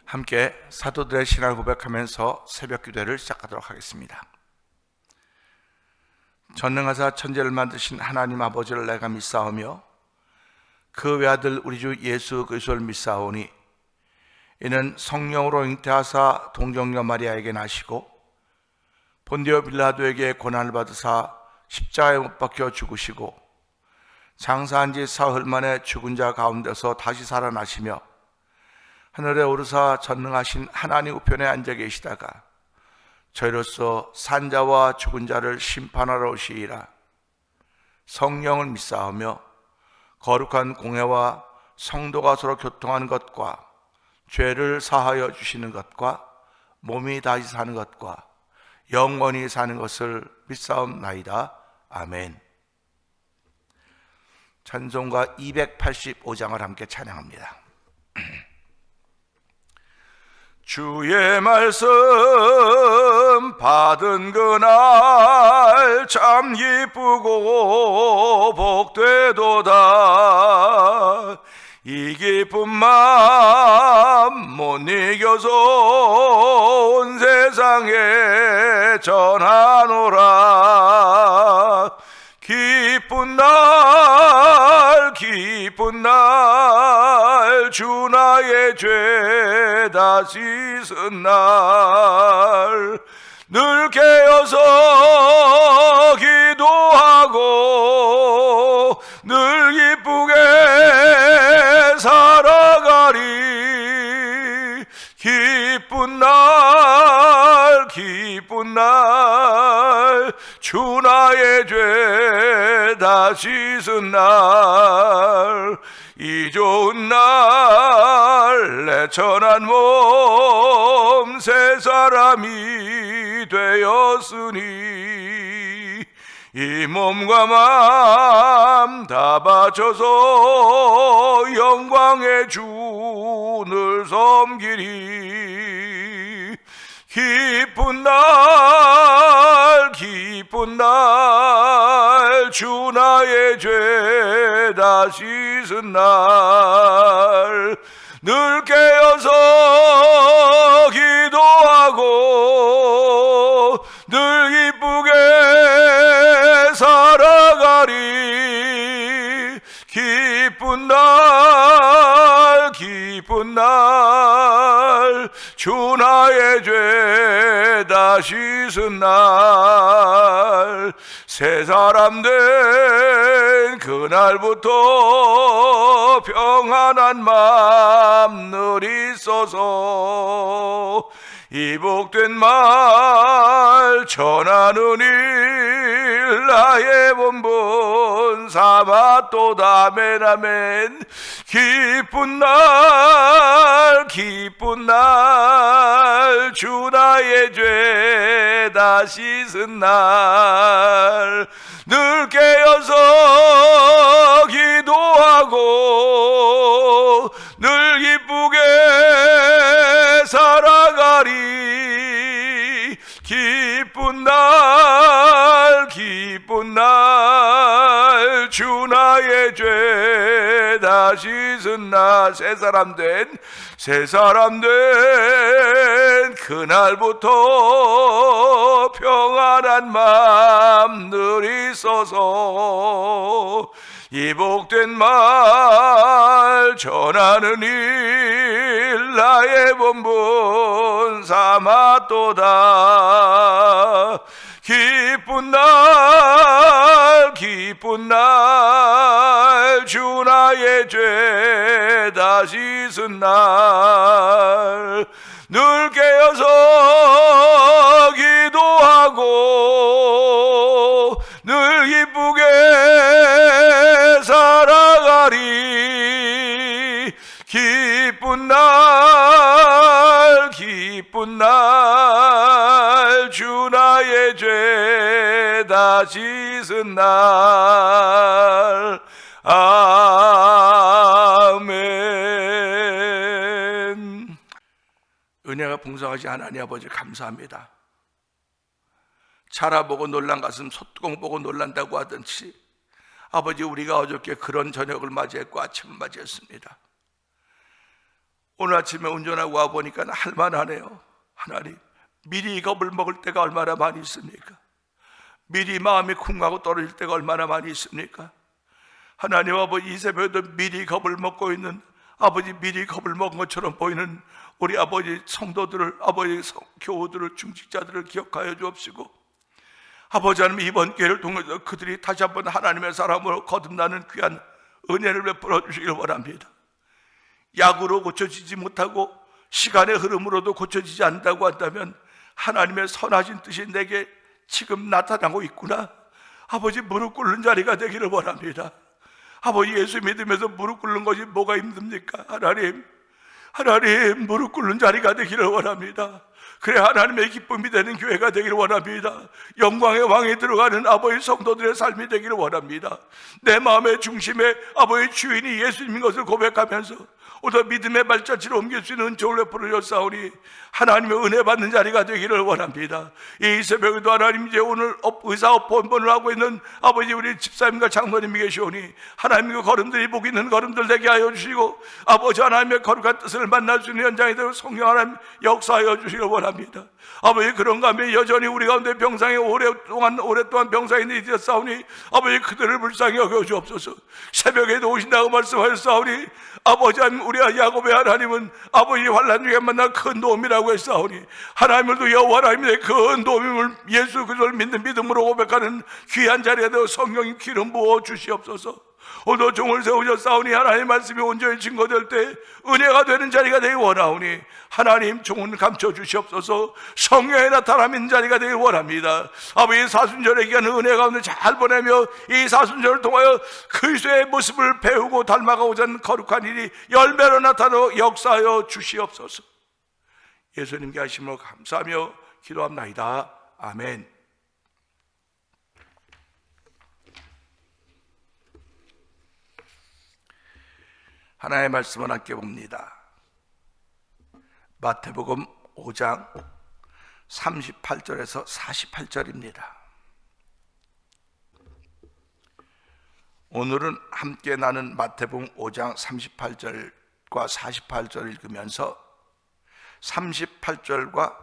함께 사도들의 신앙을 고백하면서 새벽 기도를 시작하도록 하겠습니다. 전능하사 천지를 만드신 하나님 아버지를 내가 믿사오며 그 외아들 우리 주 예수 그리스도를 믿사오니 이는 성령으로 잉태하사 동정녀 마리아에게 나시고 본디오 빌라도에게 고난을 받으사 십자가에 못 박혀 죽으시고 장사한 지 사흘 만에 죽은 자 가운데서 다시 살아나시며 하늘에 오르사 전능하신 하나님 우편에 앉아 계시다가 저희로서 산자와 죽은 자를 심판하러 오시리라. 성령을 믿사오며 거룩한 공회와 성도가 서로 교통하는 것과 죄를 사하여 주시는 것과 몸이 다시 사는 것과 영원히 사는 것을 믿사옵나이다. 아멘. 찬송가 285장을 함께 찬양합니다. 주의 말씀 받은 그날 참 기쁘고 복되도다. 이 기쁜 마음 못 이겨서 온 세상에 전하노라. 기쁜 날 기쁜 날 주 나의 죄 다 씻은 날 늘 깨어서 기도하고 늘 기쁘게 살아가리. 기쁜 날 주 나의 죄 다 씻은 날 이 좋은 날 내 천한 몸 새 사람이 되었으니 이 몸과 마음 다 바쳐서 영광의 주를 섬기리. 기쁜 날 주 나의 죄 다 씻은 날 늘 깨어서 기도하고 늘 기쁘게 살아가리. 기쁜 날 주 나의 죄 다 씻은 날 새 사람 된 그날부터 평안한 마음 늘 있어서 이 복된 말 전하는 일 나의 본분 삼았도다. 아멘 아멘. 기쁜 날 주 나의 죄 다 씻은 날 늘 깨어서 기도하고 늘 기쁘게 살아가리. 기쁜 날 주 나의 죄 다 씻은 날 새 사람 된 그날부터 평안한 마음 늘 있어서 이 복된 말 전하는 일 나의 본분 삼았도다. 기쁜 날 주 나의 죄 다 씻은 날 늘 깨어서 기도하고 늘 기쁘게 살아가리. 기쁜 날 주 나의 죄 다 씻은 날 아멘. 은혜가 풍성하신 하나님 아버지 감사합니다. 자라보고 놀란 가슴 소뚜껑 보고 놀란다고 하듯이 아버지 우리가 어저께 그런 저녁을 맞이했고 아침을 맞이했습니다. 오늘 아침에 운전하고 와보니까 할만하네요. 하나님, 미리 겁을 먹을 때가 얼마나 많이 있습니까? 미리 마음이 쿵하고 떨어질 때가 얼마나 많이 있습니까? 하나님 아버지, 이 새벽에도 미리 겁을 먹고 있는, 아버지 미리 겁을 먹은 것처럼 보이는 우리 아버지 성도들을, 아버지 교우들을, 중직자들을 기억하여 주옵시고, 아버지 하나님, 이번 기회를 통해서 그들이 다시 한번 하나님의 사람으로 거듭나는 귀한 은혜를 베풀어 주시길 원합니다. 약으로 고쳐지지 못하고 시간의 흐름으로도 고쳐지지 않는다고 한다면 하나님의 선하신 뜻이 내게 지금 나타나고 있구나. 아버지, 무릎 꿇는 자리가 되기를 원합니다. 아버지, 예수 믿으면서 무릎 꿇는 것이 뭐가 힘듭니까? 하나님 무릎 꿇는 자리가 되기를 원합니다. 그래 하나님의 기쁨이 되는 교회가 되기를 원합니다. 영광의 왕에 들어가는 아버지 성도들의 삶이 되기를 원합니다. 내 마음의 중심에 아버지 주인이 예수님인 것을 고백하면서 오늘 믿음의 발자취로 옮길 수 있는 은총을 베풀어 주사오니 하나님의 은혜 받는 자리가 되기를 원합니다. 이 새벽에도 하나님, 이제 오늘 의사 본번을 하고 있는 아버지 우리 집사님과 장로님이 계시오니 하나님, 그 걸음들이 복 있는 걸음들 되게 하여 주시고, 아버지 하나님의 거룩한 뜻을 만날 수 있는 현장이 되고 성령 하나님 역사하여 주시길 원합니다. 아버지, 그런가 하면 여전히 우리 가운데 병상에 오랫동안 병상에 있었사오니 아버지, 그들을 불쌍히 여겨 주옵소서. 새벽에도 오신다고 말씀하셨사오니 아버지 하나님, 우리 야곱의 하나님은 아버지 환난 중에 만난 큰 도움이라고 했사오니 하나님을 여호와 하나님의 큰 도움을 예수 그리스도를 믿는 믿음으로 고백하는 귀한 자리에 되어 성령님 기름 부어 주시옵소서. 오늘 종을 세우셨사오니 하나님 말씀이 온전히 증거될 때 은혜가 되는 자리가 되기 원하오니 하나님 종은 감춰 주시옵소서. 성령의 나타남 있는 자리가 되기 원합니다. 아버지, 사순절의 기간을 은혜 가운데 잘 보내며 이 사순절을 통하여 그리스도의 모습을 배우고 닮아가고자 하는 거룩한 일이 열매로 나타나 역사하여 주시옵소서. 예수님께 하심으로 감사하며 기도합나이다. 아멘. 하나님의 말씀을 함께 봅니다. 마태복음 5장 38절에서 48절입니다. 오늘은 함께 나눈 마태복음 5장 38절과 48절을 읽으면서 38절과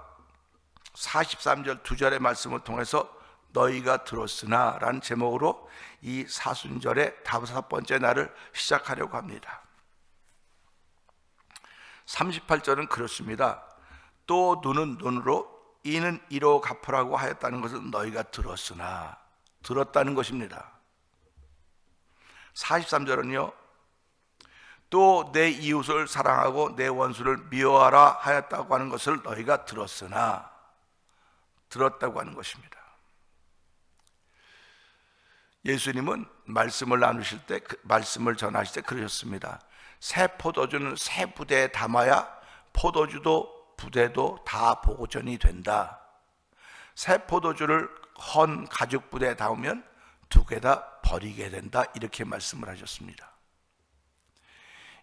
43절 두 절의 말씀을 통해서 너희가 들었으나 라는 제목으로 이 사순절의 다섯 번째 날을 시작하려고 합니다. 38절은 그렇습니다. 또 눈은 눈으로 이는 이로 갚으라고 하였다는 것은 너희가 들었으나, 들었다는 것입니다. 43절은요, 또 내 이웃을 사랑하고 내 원수를 미워하라 하였다고 하는 것을 너희가 들었으나, 들었다고 하는 것입니다. 예수님은 말씀을 나누실 때, 말씀을 전하실 때 그러셨습니다. 새 포도주는 새 부대에 담아야 포도주도 부대도 다 보존이 된다. 새 포도주를 헌 가죽 부대에 담으면 두 개 다 버리게 된다. 이렇게 말씀을 하셨습니다.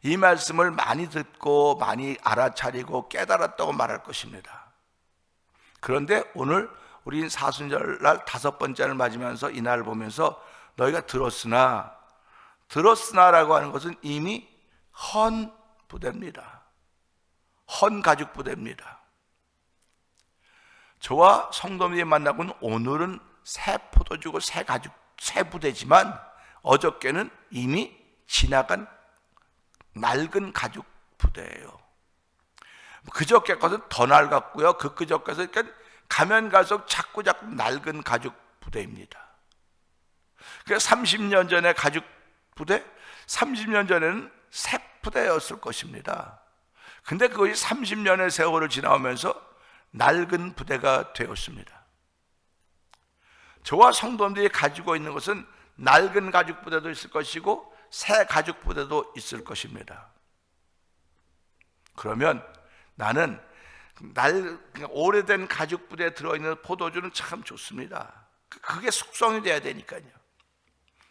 이 말씀을 많이 듣고 많이 알아차리고 깨달았다고 말할 것입니다. 그런데 오늘 우린 사순절날 다섯 번째를 맞으면서 이 날을 보면서 너희가 들었으나라고 하는 것은 이미 헌 부대입니다. 헌 가죽 부대입니다. 저와 성도님이 만나고는 오늘은 새 포도주고 새 가죽, 새 부대지만 어저께는 이미 지나간 낡은 가죽 부대예요. 그저께 것은 더 낡았고요. 그저께 것은 그러니까 가면 갈수록 자꾸 낡은 가죽 부대입니다. 그러니까 30년 전의 가죽 부대, 30년 전에는 새 부대였을 것입니다. 근데 그것이 30년의 세월을 지나오면서 낡은 부대가 되었습니다. 저와 성도님들이 가지고 있는 것은 낡은 가죽 부대도 있을 것이고 새 가죽 부대도 있을 것입니다. 그러면 나는 오래된 가죽 부대에 들어있는 포도주는 참 좋습니다. 그게 숙성이 돼야 되니까요.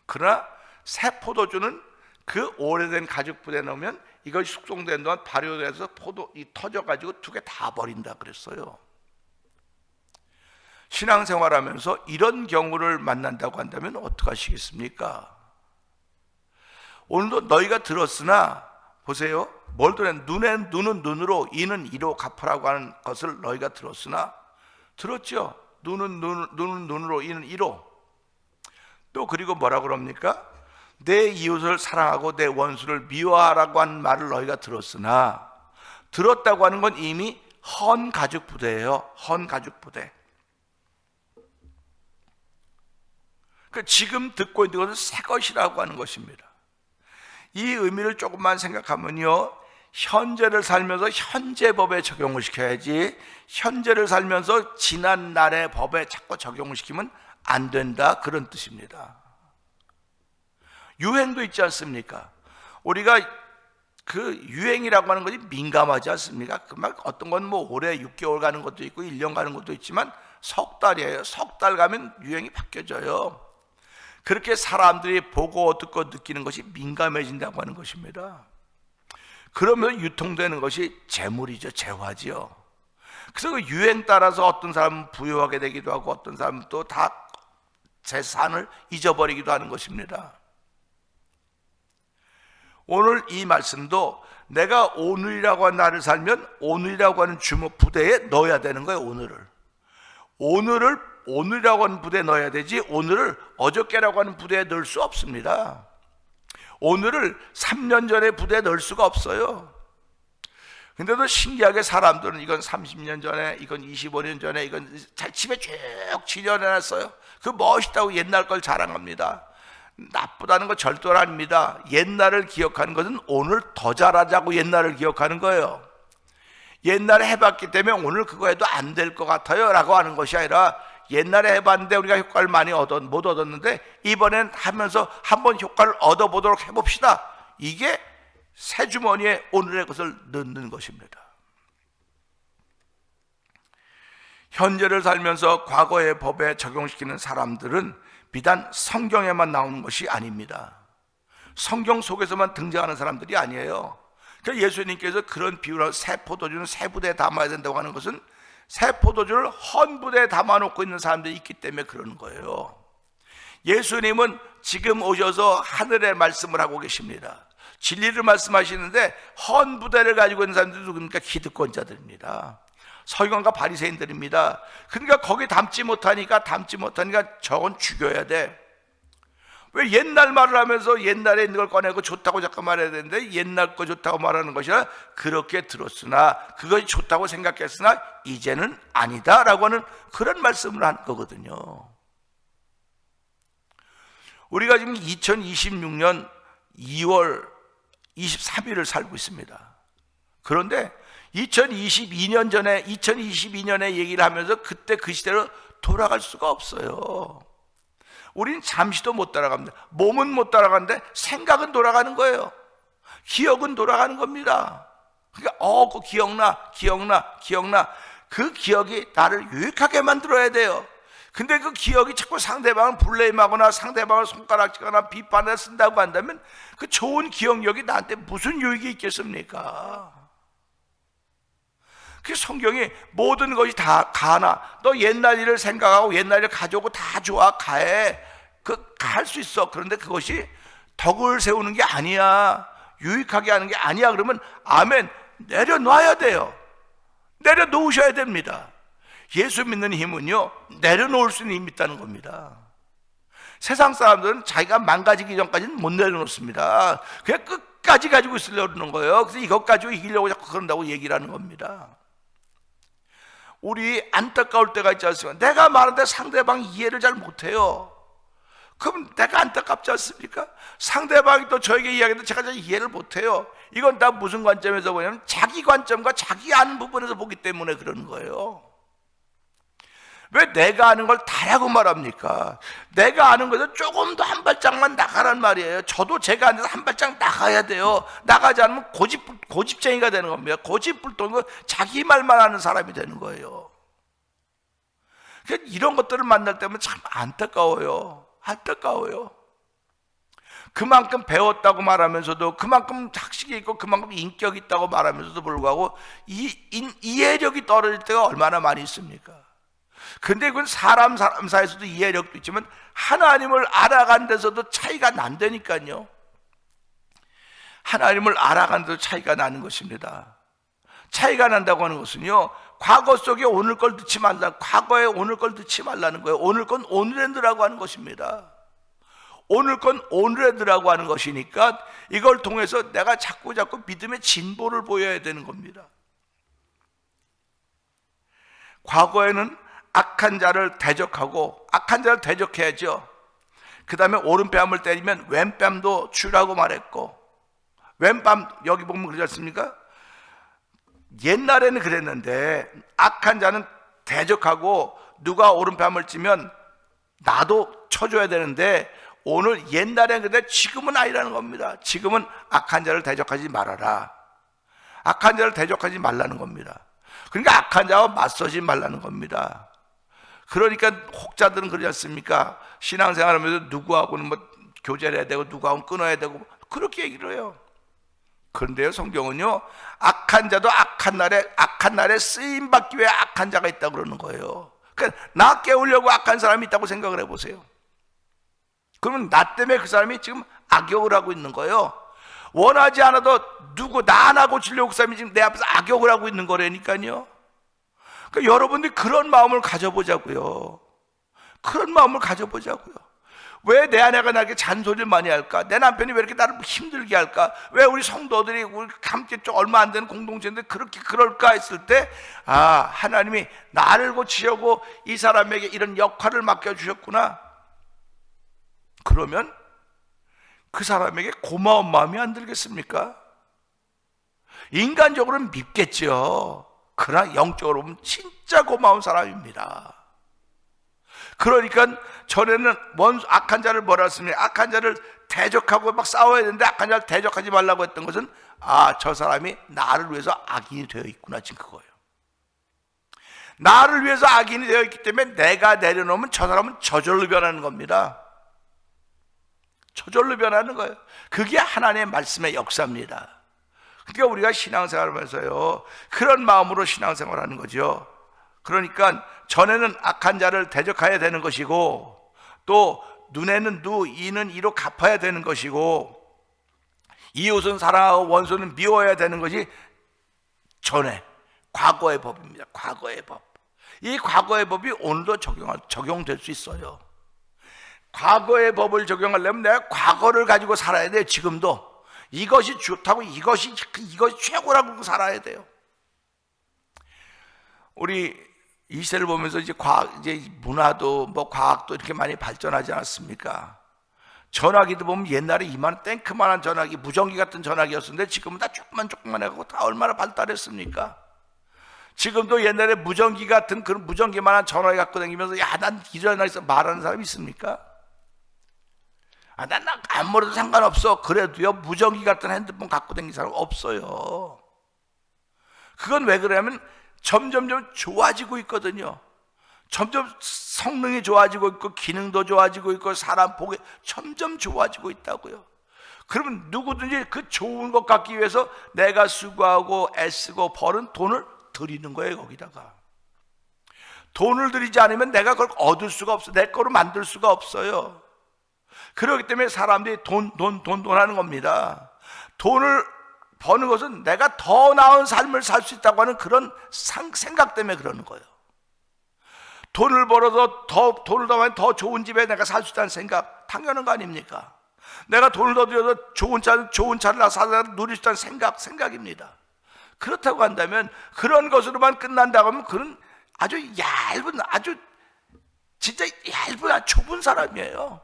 그러나 새 포도주는 그 오래된 가죽 부대에 넣으면 이것이 숙성된 동안 발효돼서 터져가지고 두 개 다 버린다 그랬어요. 신앙생활하면서 이런 경우를 만난다고 한다면 어떻게 하시겠습니까? 오늘도 너희가 들었으나 보세요. 뭘 들었냐? 눈은 눈으로, 이는 이로 갚으라고 하는 것을 너희가 들었으나, 들었죠? 눈은 눈으로, 이는 이로. 또 그리고 뭐라고 그럽니까? 내 이웃을 사랑하고 내 원수를 미워하라고 하는 말을 너희가 들었으나, 들었다고 하는 건 이미 헌 가죽 부대예요. 헌 가죽 부대. 지금 듣고 있는 것은 새 것이라고 하는 것입니다. 이 의미를 조금만 생각하면요, 현재를 살면서 현재 법에 적용을 시켜야지, 현재를 살면서 지난 날의 법에 자꾸 적용을 시키면 안 된다, 그런 뜻입니다. 유행도 있지 않습니까? 우리가 그 유행이라고 하는 것이 민감하지 않습니까? 어떤 건 뭐 올해 6개월 가는 것도 있고 1년 가는 것도 있지만 석 달이에요. 석 달 가면 유행이 바뀌어져요. 그렇게 사람들이 보고 듣고 느끼는 것이 민감해진다고 하는 것입니다. 그러면 유통되는 것이 재물이죠, 재화지요. 그래서 그 유행 따라서 어떤 사람은 부유하게 되기도 하고 어떤 사람은 또 다 재산을 잊어버리기도 하는 것입니다. 오늘 이 말씀도 내가 오늘이라고 하는 날을 살면 오늘이라고 하는 주목 부대에 넣어야 되는 거예요. 오늘이라고 하는 부대에 넣어야 되지, 오늘을 어저께라고 하는 부대에 넣을 수 없습니다. 오늘을 3년 전에 부대에 넣을 수가 없어요. 근데도 신기하게 사람들은 이건 30년 전에, 이건 25년 전에, 이건 집에 쭉 지려내놨어요. 그 멋있다고 옛날 걸 자랑합니다. 나쁘다는 거 절대로 아닙니다. 옛날을 기억하는 것은 오늘 더 잘하자고 옛날을 기억하는 거예요. 옛날에 해봤기 때문에 오늘 그거 해도 안 될 것 같아요 라고 하는 것이 아니라, 옛날에 해봤는데 우리가 효과를 많이 못 얻었는데 이번엔 하면서 한번 효과를 얻어보도록 해봅시다. 이게 새 주머니에 오늘의 것을 넣는 것입니다. 현재를 살면서 과거의 법에 적용시키는 사람들은 비단 성경에만 나오는 것이 아닙니다. 성경 속에서만 등장하는 사람들이 아니에요. 그러니까 예수님께서 그런 비유로 새 포도주는 새 부대에 담아야 된다고 하는 것은 새 포도주를 헌 부대에 담아놓고 있는 사람들이 있기 때문에 그러는 거예요. 예수님은 지금 오셔서 하늘의 말씀을 하고 계십니다. 진리를 말씀하시는데 헌 부대를 가지고 있는 사람들이 누굽니까? 기득권자들입니다. 서기관과 바리새인들입니다. 그러니까 거기 담지 못하니까 저건 죽여야 돼. 왜 옛날 말을 하면서 옛날에 있는 걸 꺼내고 좋다고 자꾸 말해야 되는데, 옛날 거 좋다고 말하는 것이라 그렇게 들었으나, 그것이 좋다고 생각했으나 이제는 아니다 라고 하는 그런 말씀을 한 거거든요. 우리가 지금 2026년 2월 23일을 살고 있습니다. 그런데 2022년에 얘기를 하면서 그때 그 시대로 돌아갈 수가 없어요. 우린 잠시도 못 따라갑니다. 몸은 못 따라가는데 생각은 돌아가는 거예요. 기억은 돌아가는 겁니다. 그러니까 그 기억나. 그 기억이 나를 유익하게 만들어야 돼요. 근데 그 기억이 자꾸 상대방을 블레임하거나 상대방을 손가락질하거나 비판을 쓴다고 한다면 그 좋은 기억력이 나한테 무슨 유익이 있겠습니까? 그 성경이 모든 것이 다 가나, 너 옛날 일을 생각하고 옛날 일을 가져오고 다 좋아, 가해. 할 수 있어. 그런데 그것이 덕을 세우는 게 아니야, 유익하게 하는 게 아니야. 그러면 아멘, 내려놔야 돼요. 내려놓으셔야 됩니다. 예수 믿는 힘은요, 내려놓을 수 있는 힘이 있다는 겁니다. 세상 사람들은 자기가 망가지기 전까지는 못 내려놓습니다. 그냥 끝까지 가지고 있으려고 그러는 거예요. 그래서 이것 가지고 이기려고 자꾸 그런다고 얘기를 하는 겁니다. 우리 안타까울 때가 있지 않습니까? 내가 말하는데 상대방이 이해를 잘 못해요. 그럼 내가 안타깝지 않습니까? 상대방이 또 저에게 이야기하는데 제가 잘 이해를 못해요. 이건 다 무슨 관점에서 보냐면 자기 관점과 자기 아는 부분에서 보기 때문에 그러는 거예요. 왜 내가 아는 걸 다라고 말합니까? 내가 아는 것에서 조금 더 한 발짝만 나가란 말이에요. 저도 제가 아는 데서 한 발짝 나가야 돼요. 나가지 않으면 고집쟁이가 되는 겁니다. 고집불통이고 자기 말만 하는 사람이 되는 거예요. 그러니까 이런 것들을 만날 때면 참 안타까워요. 그만큼 배웠다고 말하면서도, 그만큼 학식이 있고 그만큼 인격이 있다고 말하면서도 불구하고 이해력이 떨어질 때가 얼마나 많이 있습니까? 근데 그건 사람 사이에서도 이해력도 있지만 하나님을 알아간 데서도 차이가 난다니까요. 하나님을 알아가는 데 차이가 나는 것입니다. 차이가 난다고 하는 것은요, 과거 속에 오늘 걸 넣지 말라, 과거에 오늘 걸 넣지 말라는 거예요. 오늘 건 오늘에 넣으라고 하는 것입니다. 오늘 건 오늘에 넣으라고 하는 것이니까 이걸 통해서 내가 자꾸 믿음의 진보를 보여야 되는 겁니다. 과거에는 악한 자를 대적하고, 악한 자를 대적해야죠. 그 다음에 오른뺨을 때리면 왼뺨도 주라고 말했고, 왼뺨 여기 보면 그러지 않습니까? 옛날에는 그랬는데 악한 자는 대적하고 누가 오른뺨을 찌면 나도 쳐줘야 되는데, 오늘 옛날에는 그런데 지금은 아니라는 겁니다. 지금은 악한 자를 대적하지 말아라. 악한 자를 대적하지 말라는 겁니다. 그러니까 악한 자와 맞서지 말라는 겁니다. 그러니까 혹자들은 그러지 않습니까? 신앙생활하면서 누구하고는 뭐 교제를 해야 되고 누구하고는 끊어야 되고 그렇게 얘기를 해요. 그런데요, 성경은요, 악한 자도 악한 날에 쓰임 받기 위해 악한 자가 있다고 그러는 거예요. 그러니까 나 깨우려고 악한 사람이 있다고 생각을 해보세요. 그러면 나 때문에 그 사람이 지금 악역을 하고 있는 거예요. 원하지 않아도 나 하나 고치려고 그 사람이 지금 내 앞에서 악역을 하고 있는 거라니까요. 그러니까 여러분들이 그런 마음을 가져보자고요. 그런 마음을 가져보자고요. 왜 내 아내가 나에게 잔소리를 많이 할까? 내 남편이 왜 이렇게 나를 힘들게 할까? 왜 우리 성도들이 우리 함께 좀 얼마 안 되는 공동체인데 그렇게 그럴까 했을 때, 하나님이 나를 고치려고 이 사람에게 이런 역할을 맡겨주셨구나. 그러면 그 사람에게 고마운 마음이 안 들겠습니까? 인간적으로는 밉겠죠. 그러나 영적으로 보면 진짜 고마운 사람입니다. 그러니까 전에는 악한 자를 뭐라 했습니까? 악한 자를 대적하고 막 싸워야 되는데 악한 자를 대적하지 말라고 했던 것은 저 사람이 나를 위해서 악인이 되어 있구나, 지금 그거예요. 나를 위해서 악인이 되어 있기 때문에 내가 내려놓으면 저 사람은 저절로 변하는 겁니다. 저절로 변하는 거예요. 그게 하나님의 말씀의 역사입니다. 그러니까 우리가 신앙생활을 하면서요, 그런 마음으로 신앙생활을 하는 거죠. 그러니까 전에는 악한 자를 대적해야 되는 것이고, 또 눈에는 눈, 이는 이로 갚아야 되는 것이고, 이웃은 사랑하고 원수는 미워해야 되는 것이 전에 과거의 법입니다. 과거의 법. 이 과거의 법이 오늘도 적용될 수 있어요. 과거의 법을 적용하려면 내가 과거를 가지고 살아야 돼요. 지금도 이것이 좋다고, 이것이 최고라고 살아야 돼요. 우리 이 시대를 보면서 이제 문화도 뭐 과학도 이렇게 많이 발전하지 않았습니까? 전화기도 보면 옛날에 이만 탱크만한 전화기, 무전기 같은 전화기였었는데 지금은 다 조금만 해갖고 다 얼마나 발달했습니까? 지금도 옛날에 무전기 같은 그런 무전기만한 전화기 갖고 다니면서 난 일어나서 말하는 사람이 있습니까? 난 아무래도 상관없어. 그래도요, 무전기 같은 핸드폰 갖고 다니는 사람 없어요. 그건 왜 그러냐면 점점 좋아지고 있거든요. 점점 성능이 좋아지고 있고 기능도 좋아지고 있고 사람 보기 점점 좋아지고 있다고요. 그러면 누구든지 그 좋은 것 갖기 위해서 내가 수고하고 애쓰고 버는 돈을 들이는 거예요. 거기다가 돈을 들이지 않으면 내가 그걸 얻을 수가 없어. 내 거로 만들 수가 없어요. 그렇기 때문에 사람들이 돈 하는 겁니다. 돈을 버는 것은 내가 더 나은 삶을 살 수 있다고 하는 그런 생각 때문에 그러는 거예요. 돈을 벌어서 돈을 더 많이 더 좋은 집에 내가 살 수 있다는 생각, 당연한 거 아닙니까? 내가 돈을 더 들여서 좋은 차를 사서 누릴 수 있다는 생각입니다. 그렇다고 한다면 그런 것으로만 끝난다고 하면 그는 아주 얇은, 아주 좁은 사람이에요.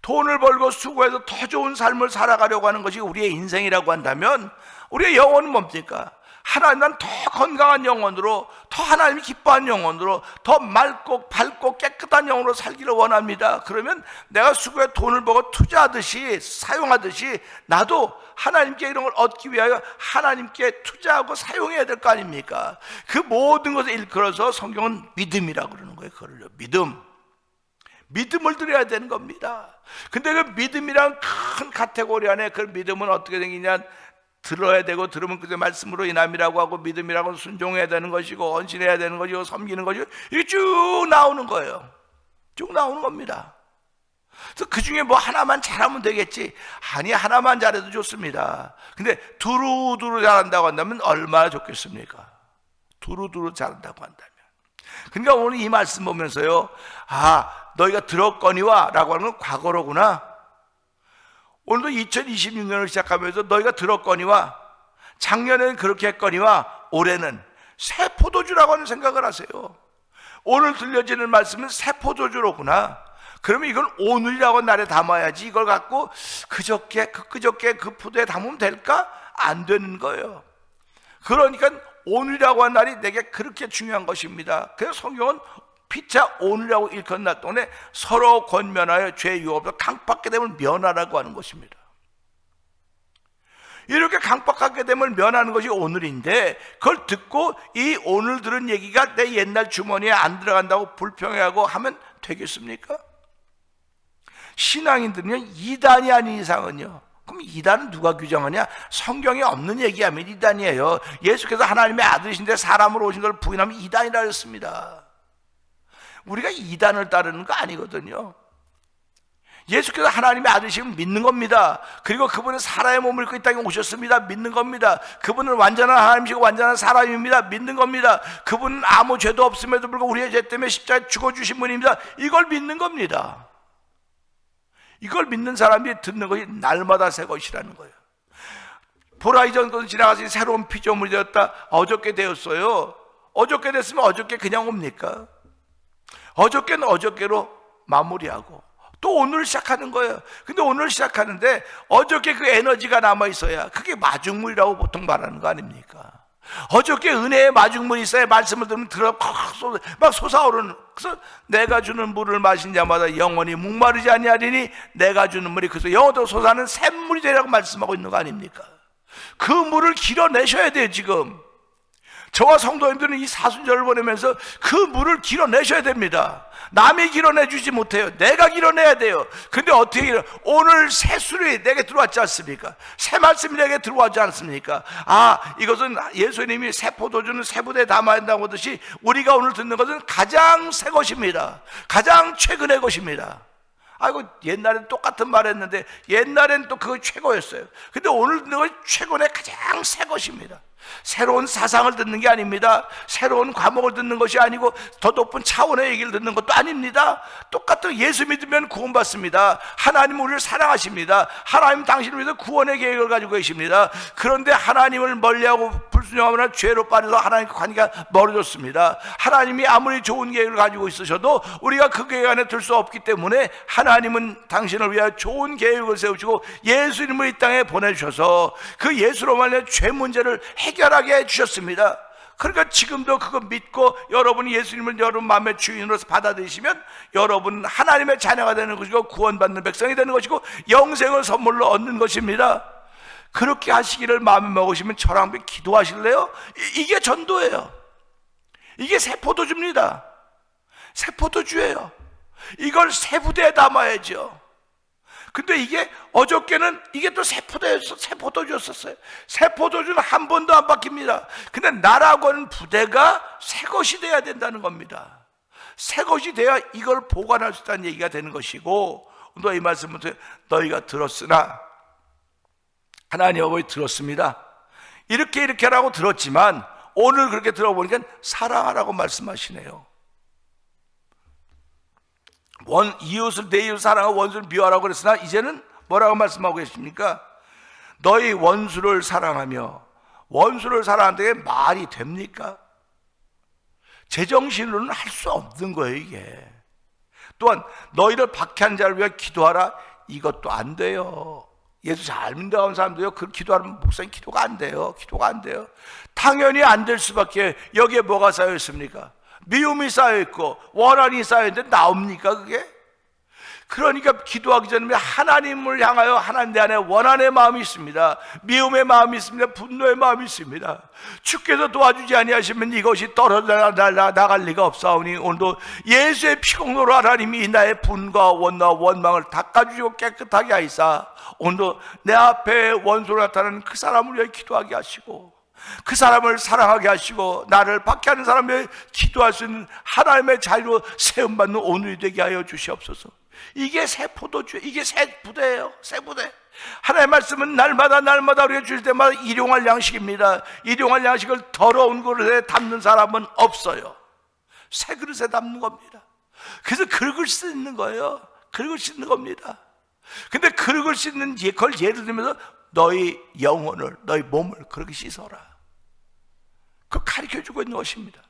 돈을 벌고 수고해서 더 좋은 삶을 살아가려고 하는 것이 우리의 인생이라고 한다면 우리의 영혼은 뭡니까? 하나님은 더 건강한 영혼으로, 더 하나님이 기뻐하는 영혼으로, 더 맑고 밝고 깨끗한 영혼으로 살기를 원합니다. 그러면 내가 수고해 돈을 벌고 투자하듯이, 사용하듯이 나도 하나님께 이런 걸 얻기 위하여 하나님께 투자하고 사용해야 될 거 아닙니까? 그 모든 것을 일컬어서 성경은 믿음이라고 그러는 거예요. 그걸요, 믿음을 드려야 되는 겁니다. 근데 그 믿음이란 큰 카테고리 안에 그 믿음은 어떻게 생기냐? 들어야 되고, 들으면 그 말씀으로 인함이라고 하고, 믿음이라고 순종해야 되는 것이고, 헌신해야 되는 것이고, 섬기는 것이고, 이게 쭉 나오는 거예요. 쭉 나오는 겁니다. 그래서 그 중에 뭐 하나만 잘하면 되겠지. 아니, 하나만 잘해도 좋습니다. 근데 두루두루 잘한다고 한다면 얼마나 좋겠습니까? 두루두루 잘한다고 한다면. 그러니까 오늘 이 말씀 보면서요, 너희가 들었거니와 라고 하는 건 과거로구나. 오늘도 2026년을 시작하면서 너희가 들었거니와, 작년에는 그렇게 했거니와, 올해는 새 포도주라고 하는 생각을 하세요. 오늘 들려지는 말씀은 새 포도주로구나. 그러면 이걸 오늘이라고 하는 날에 담아야지, 이걸 갖고 그저께 그 포도에 담으면 될까? 안 되는 거예요. 그러니까 오늘이라고 하는 날이 내게 그렇게 중요한 것입니다. 그래서 성경은 피차 오늘이라고 일컫는 날 동안에 서로 권면하여 죄 유업으로 강팍하게 됨을 면하라고 하는 것입니다. 이렇게 강팍하게 됨을 면하는 것이 오늘인데, 그걸 듣고 이 오늘 들은 얘기가 내 옛날 주머니에 안 들어간다고 불평해하고 하면 되겠습니까? 신앙인들은요, 이단이 아닌 이상은요, 그럼 이단은 누가 규정하냐? 성경에 없는 얘기하면 이단이에요. 예수께서 하나님의 아들이신데 사람으로 오신 걸 부인하면 이단이라 했습니다. 우리가 이단을 따르는 거 아니거든요. 예수께서 하나님의 아들이심을 믿는 겁니다. 그리고 그분은 사람의 몸을 입고 이 땅에 오셨습니다. 믿는 겁니다. 그분은 완전한 하나님이시고 완전한 사람입니다. 믿는 겁니다. 그분은 아무 죄도 없음에도 불구하고 우리의 죄 때문에 십자가에 죽어주신 분입니다. 이걸 믿는 겁니다. 이걸 믿는 사람이 듣는 것이 날마다 새 것이라는 거예요. 보라, 이전 것은 지나가서 새로운 피조물이 되었다. 어저께 되었어요. 어저께 됐으면 어저께 그냥 옵니까? 어저께는 어저께로 마무리하고 또 오늘 시작하는 거예요. 근데 오늘 시작하는데 어저께 그 에너지가 남아있어야, 그게 마중물이라고 보통 말하는 거 아닙니까? 어저께 은혜의 마중물이 있어야 말씀을 들으면 막 솟아오르는. 그래서 내가 주는 물을 마신 자마다 영원히 목마르지 아니하리니 내가 주는 물이 그래서 영원토록 솟아나는 샘물이 되라고 말씀하고 있는 거 아닙니까? 그 물을 길어내셔야 돼요. 지금 저와 성도님들은 이 사순절을 보내면서 그 물을 길어내셔야 됩니다. 남이 길어내주지 못해요. 내가 길어내야 돼요. 근데 어떻게 오늘 새 술이 내게 들어왔지 않습니까? 새 말씀이 내게 들어왔지 않습니까? 이것은 예수님이 새 포도주는 새 부대에 담아야 한다고 하듯이 우리가 오늘 듣는 것은 가장 새 것입니다. 가장 최근의 것입니다. 이거 옛날엔 똑같은 말 했는데 옛날엔 또 그거 최고였어요. 근데 오늘 듣는 것이 최근의 가장 새 것입니다. 새로운 사상을 듣는 게 아닙니다. 새로운 과목을 듣는 것이 아니고 더 높은 차원의 얘기를 듣는 것도 아닙니다. 똑같은 예수 믿으면 구원받습니다. 하나님은 우리를 사랑하십니다. 하나님 당신을 위해서 구원의 계획을 가지고 계십니다. 그런데 하나님을 멀리하고 불순종하거나 죄로 빠져서 하나님과 관계가 멀어졌습니다. 하나님이 아무리 좋은 계획을 가지고 있으셔도 우리가 그 계획 안에 들 수 없기 때문에 하나님은 당신을 위하여 좋은 계획을 세우시고 예수님을 이 땅에 보내주셔서 그 예수로 말미암아 죄 문제를 해결하게 해주셨습니다. 그러니까 지금도 그거 믿고 여러분이 예수님을 여러분 마음의 주인으로서 받아들이시면 여러분은 하나님의 자녀가 되는 것이고 구원받는 백성이 되는 것이고 영생을 선물로 얻는 것입니다. 그렇게 하시기를 마음에 먹으시면 저랑 함께 기도하실래요? 이게 전도예요. 이게 새 포도주입니다. 새 포도주예요. 이걸 새 부대에 담아야죠. 근데 이게 어저께는 이게 또 새 포도주였었어요. 새 포도주는 한 번도 안 바뀝니다. 근데 나라고 하는 부대가 새 것이 돼야 된다는 겁니다. 새 것이 돼야 이걸 보관할 수 있다는 얘기가 되는 것이고, 또 이 말씀부터 너희가 들었으나, 하나님 아버지 들었습니다. 이렇게 하라고 들었지만 오늘 그렇게 들어보니까 사랑하라고 말씀하시네요. 이웃을 내 이웃을 사랑하고 원수를 미워하라고 그랬으나 이제는 뭐라고 말씀하고 계십니까? 너희 원수를 사랑하며, 원수를 사랑하는 게 말이 됩니까? 제정신으로는 할 수 없는 거예요. 이게 또한 너희를 박해한 자를 위해 기도하라, 이것도 안 돼요. 예수 잘 믿는 사람도요, 그 기도하면 목사님 기도가 안 돼요. 당연히 안 될 수밖에. 여기에 뭐가 쌓여 있습니까? 미움이 쌓여있고 원한이 쌓여있는데 나옵니까 그게? 그러니까 기도하기 전에 하나님을 향하여 하나님 내 안에 원한의 마음이 있습니다. 미움의 마음이 있습니다. 분노의 마음이 있습니다. 주께서 도와주지 아니하시면 이것이 떨어져 나갈 리가 없사오니 오늘도 예수의 피공로로 하나님이 나의 분과 원나와 원망을 닦아주시고 깨끗하게 하이사 오늘도 내 앞에 원수로 나타나는 그 사람을 위해 기도하게 하시고 그 사람을 사랑하게 하시고 나를 박해하는 사람을 기도할 수 있는 하나님의 자유로 세움받는 오늘이 되게 하여 주시옵소서. 이게 새 포도주, 이게 새 부대예요. 새 부대. 하나님의 말씀은 날마다 우리가 주실 때마다 일용할 양식입니다. 일용할 양식을 더러운 그릇에 담는 사람은 없어요. 새 그릇에 담는 겁니다. 그래서 그릇을 씻는 거예요. 그릇을 씻는 겁니다. 근데 그릇을 씻는 걸 예를 들면서 너희 영혼을, 너희 몸을 그렇게 씻어라. 그걸 가르쳐주고 있는 것입니다.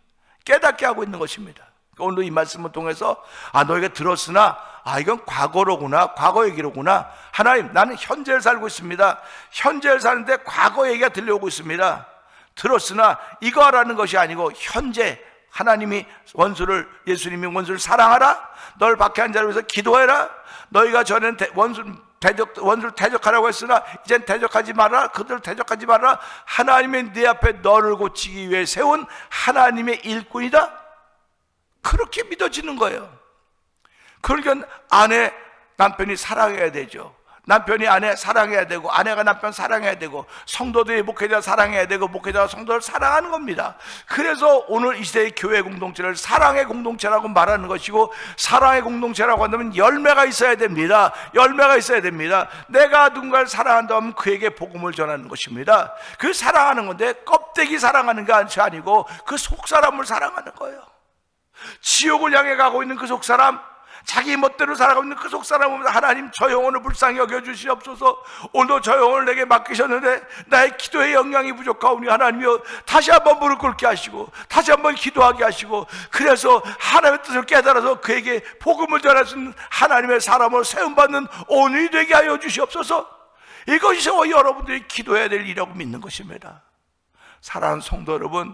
깨닫게 하고 있는 것입니다. 오늘 이 말씀을 통해서 너희가 들었으나 이건 과거로구나, 과거 얘기로구나. 하나님, 나는 현재를 살고 있습니다. 현재를 사는데 과거 얘기가 들려오고 있습니다. 들었으나 이거 하라는 것이 아니고 현재 하나님이 예수님이 원수를 사랑하라, 널 박해한 자를 위해서 기도해라. 너희가 전엔 원수를 대적하라고 했으나 이젠 대적하지 말아라. 그들을 대적하지 말아라. 하나님이 네 앞에 너를 고치기 위해 세운 하나님의 일꾼이다. 그렇게 믿어지는 거예요. 그러니까 아내, 남편이 사랑해야 되죠. 남편이 아내 사랑해야 되고, 아내가 남편 사랑해야 되고, 성도들이 목회자 사랑해야 되고, 목회자가 성도를 사랑하는 겁니다. 그래서 오늘 이 시대의 교회 공동체를 사랑의 공동체라고 말하는 것이고, 사랑의 공동체라고 한다면 열매가 있어야 됩니다. 열매가 있어야 됩니다. 내가 누군가를 사랑한다면 그에게 복음을 전하는 것입니다. 그 사랑하는 건데 껍데기 사랑하는 게 아니고 그 속사람을 사랑하는 거예요. 지옥을 향해 가고 있는 그 속사람, 자기 멋대로 살아가고 있는 그 속사람을 하나님, 저 영혼을 불쌍히 여겨주시옵소서. 오늘도 저 영혼을 내게 맡기셨는데 나의 기도에 영향이 부족하오니 하나님이여, 다시 한번 무릎 꿇게 하시고 다시 한번 기도하게 하시고, 그래서 하나님의 뜻을 깨달아서 그에게 복음을 전할 수 있는 하나님의 사람을 세움받는 오늘이 되게 하여 주시옵소서. 이것이 여러분들이 기도해야 될 일이라고 믿는 것입니다. 사랑하는 성도 여러분,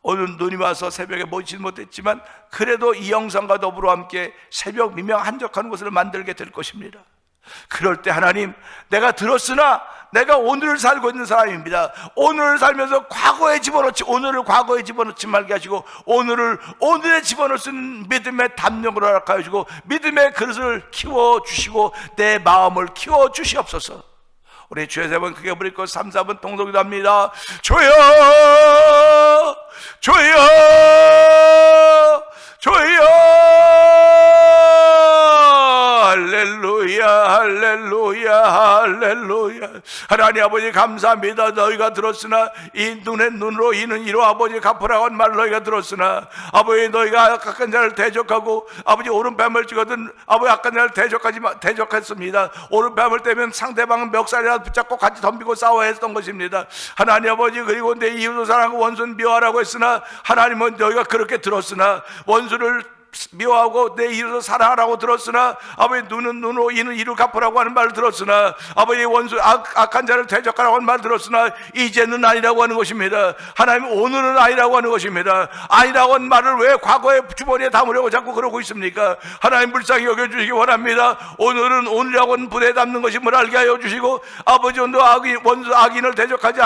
오늘 눈이 와서 새벽에 모이지 못했지만 그래도 이 영상과 더불어 함께 새벽 미명 한적하는 것을 만들게 될 것입니다. 그럴 때 하나님, 내가 들었으나 내가 오늘을 살고 있는 사람입니다. 오늘을 살면서 오늘을 과거에 집어넣지 말게 하시고, 오늘을 오늘에 집어넣을 수 있는 믿음의 담력으로 허락하여 주시고, 믿음의 그릇을 키워주시고 내 마음을 키워주시옵소서. 우리 주여 세 번 크게 부르고 3, 4번 동성기도 합니다. 주여, 주여, 주여. 할렐루야, 할렐루야, 할렐루야. 하나님 아버지 감사합니다. 너희가 들었으나 이 눈의 눈으로 이는 이로 아버지 갚으라고 한 말을 너희가 들었으나, 아버지 너희가 악한 자를 대적하고 아버지 오른뺨을 찍거든 아버지 악한 자를 대적했습니다. 오른뺨을 떼면 상대방은 멱살이라도 붙잡고 같이 덤비고 싸워야 했던 것입니다. 하나님 아버지, 그리고 내 이웃을 사랑하고 원수는 미워하라고 했으나, 하나님은 너희가 그렇게 들었으나 원수를 미워하고 내 이웃을 사랑하라고 들었으나, 아버지 눈은 눈으로 이는 이를 갚으라고 하는 말을 들었으나, 아버지 원수 악한 자를 대적하라고 하는 말을 들었으나 이제는 아니라고 하는 것입니다. 하나님, 오늘은 아니라고 하는 것입니다. 아니라고 하는 말을 왜 과거의 주머니에 담으려고 자꾸 그러고 있습니까? 하나님 불쌍히 여겨주시기 원합니다. 오늘은 오늘이라고 하는 부대에 담는 것임을 알게 하여 주시고, 아버지 원수 악인을 대적하지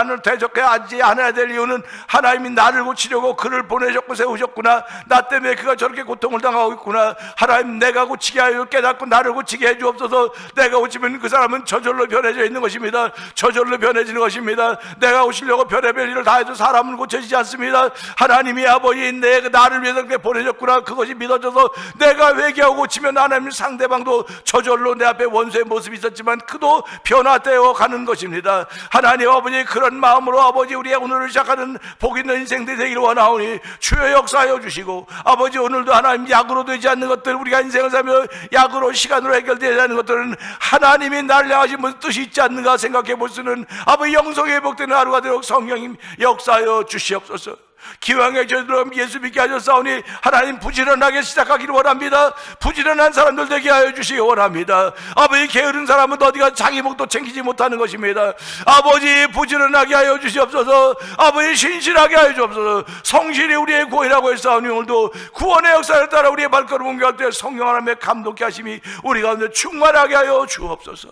않아야 될 이유는 하나님이 나를 고치려고 그를 보내셨고 세우셨구나, 나 때문에 그가 저렇게 고통을 당하고 있구나. 하나님, 내가 고치게 하여 깨닫고 나를 고치게 해 주옵소서. 내가 고치면 그 사람은 저절로 변해져 있는 것입니다. 저절로 변해지는 것입니다. 내가 고치려고 별의별 일을 다 해도 사람은 고쳐지지 않습니다. 하나님이 아버지 나를 위해서 그렇게 보내셨구나, 그것이 믿어져서 내가 회개하고 고치면 하나님 상대방도 저절로 내 앞에 원수의 모습이 있었지만 그도 변화되어 가는 것입니다. 하나님 아버지, 그런 마음으로 아버지 우리의 오늘을 시작하는 복 있는 인생들이 되기를 원하오니 주여 역사하여 주시고, 아버지 오늘도 하나님 약으로 되지 않는 것들, 우리가 인생을 살며 약으로 시간으로 해결되지 않는 것들은 하나님이 나를 향하신 무슨 뜻이 있지 않는가 생각해 볼 수는 아버지 영성이 회복되는 하루가 되도록 성령님 역사하여 주시옵소서. 기왕에 저희들은 예수 믿게 하셨사오니 하나님 부지런하게 시작하기를 원합니다. 부지런한 사람들 되게 하여 주시기 원합니다. 아버지, 게으른 사람은 어디가 자기 목도 챙기지 못하는 것입니다. 아버지 부지런하게 하여 주시옵소서. 아버지 신실하게 하여 주옵소서. 성실히 우리의 구원이라고 했사오니 오늘도 구원의 역사를 따라 우리의 발걸음 옮겨갈 때 성령 하나님의 감독케 하심이 우리 가운데 충만하게 하여 주옵소서.